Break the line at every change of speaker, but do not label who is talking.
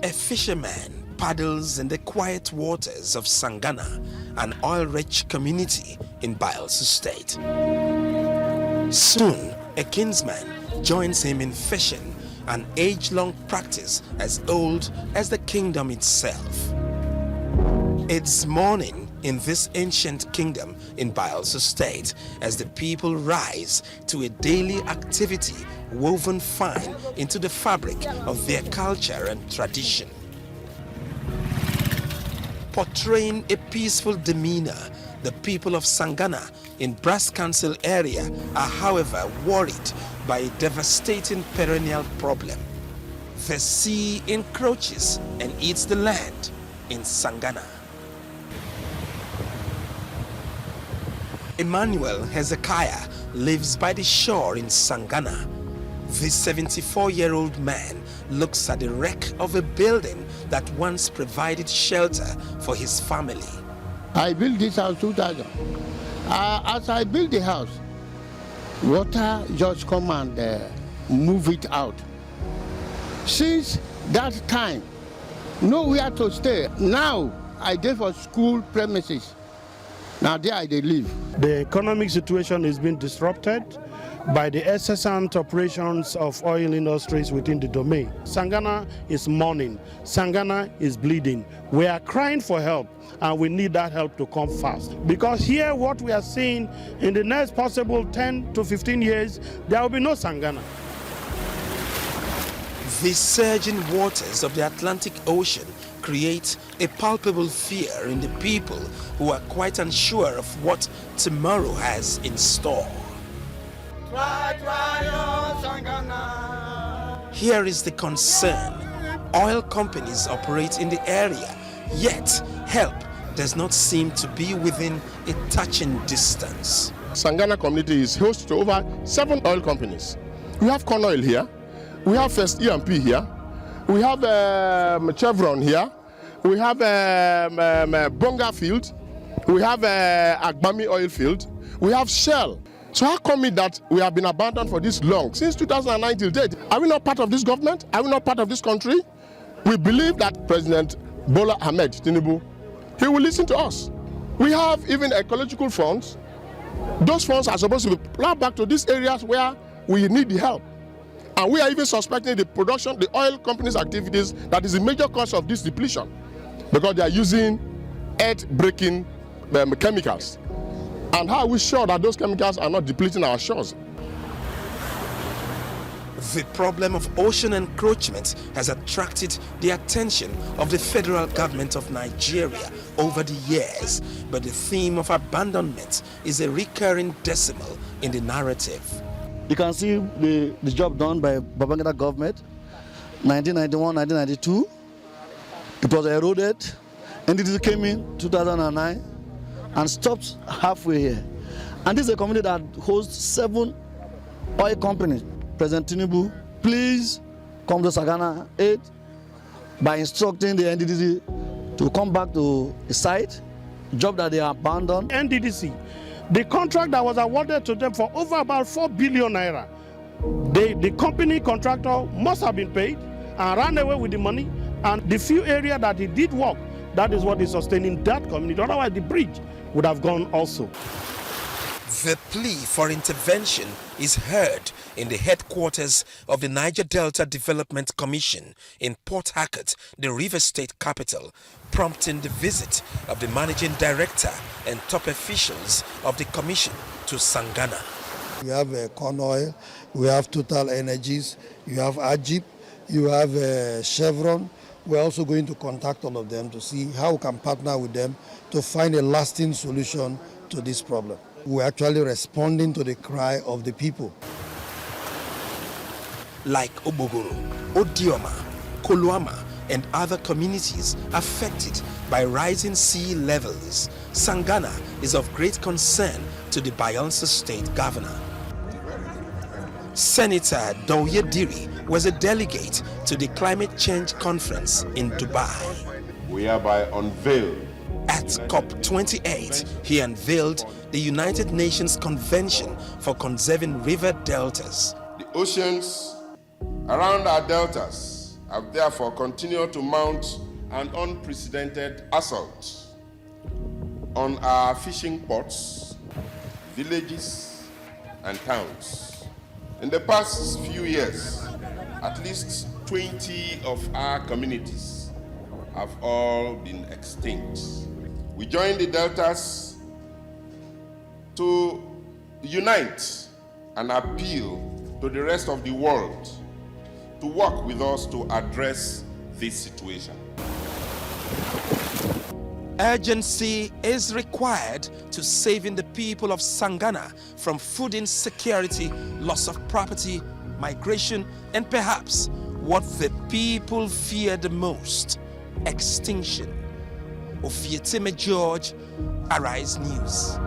A fisherman paddles in the quiet waters of Sangana, an oil-rich community in Bayelsa state. Soon, a kinsman joins him in fishing, an age-long practice as old as the kingdom itself. It's morning in this ancient kingdom in Bayelsa state as the people rise to a daily activity woven fine into the fabric of their culture and tradition. Portraying a peaceful demeanor, the people of Sangana in Brass Council area are however worried by a devastating perennial problem. The sea encroaches and eats the land in Sangana. Emmanuel Hezekiah lives by the shore in Sangana. This 74-year-old man looks at the wreck of a building that once provided shelter for his family.
I built this house 2000. As I built the house, water just come and move it out. Since that time, nowhere to stay. Now I go for school premises. Now there I live.
The economic situation is being disrupted by the incessant operations of oil industries within the domain. Sangana is mourning. Sangana is bleeding. We are crying for help, and we need that help to come fast. Because here what we are seeing in the next possible 10 to 15 years, there will be no Sangana.
The surging waters of the Atlantic Ocean create a palpable fear in the people who are quite unsure of what tomorrow has in store. Here is the concern. Oil companies operate in the area, yet help does not seem to be within a touching distance.
Sangana community is host to over 7 oil companies. We have Corn Oil here, we have First E&P here, we have Chevron here, we have Bonga Field, we have Agbami Oil Field, we have Shell. So how come it that we have been abandoned for this long, since 2009 till date? Are we not part of this government? Are we not part of this country? We believe that President Bola Ahmed Tinubu, he will listen to us. We have even ecological funds. Those funds are supposed to be plowed back to these areas where we need the help. And we are even suspecting the production, the oil companies' activities, that is a major cause of this depletion, because they are using earth-breaking chemicals. And how are we sure that those chemicals are not depleting our shores?
The problem of ocean encroachment has attracted the attention of the federal government of Nigeria over the years, but the theme of abandonment is a recurring decimal in the narrative.
You can see the job done by Babangida government, 1991, 1992. It was eroded. NDDC came in 2009 and stopped halfway here. And this is a community that hosts 7 oil companies. President Tinubu, please come to Sangana aid by instructing the NDDC to come back to the site, job that they abandoned.
NDDC, the contract that was awarded to them for over about 4 billion naira, the company contractor must have been paid and ran away with the money, and the few area that he did work, that is what is sustaining that community. Otherwise the bridge would have gone also.
The plea for intervention is heard in the headquarters of the Niger Delta Development Commission in Port Harcourt, the River State capital, prompting the visit of the managing director and top officials of the commission to Sangana.
We have Corn Oil, we have Total Energies, you have Ajib, you have Chevron. We're also going to contact all of them to see how we can partner with them to find a lasting solution to this problem. We're actually responding to the cry of the people.
Like Obogoro, Odioma, Koluama, and other communities affected by rising sea levels, Sangana is of great concern to the Bayelsa state governor. Senator Douye Diri was a delegate to the climate change conference in Dubai.
We hereby unveil.
At COP28, he unveiled the United Nations Convention for Conserving River Deltas.
The oceans around our deltas have therefore continued to mount an unprecedented assault on our fishing ports, villages, and towns. In the past few years, at least 20 of our communities have all been extinct. We join the deltas to unite and appeal to the rest of the world to work with us to address this situation.
Urgency is required to saving the people of Sangana from food insecurity, loss of property, migration, and perhaps what the people fear the most, extinction. Ofietime George, Arise News.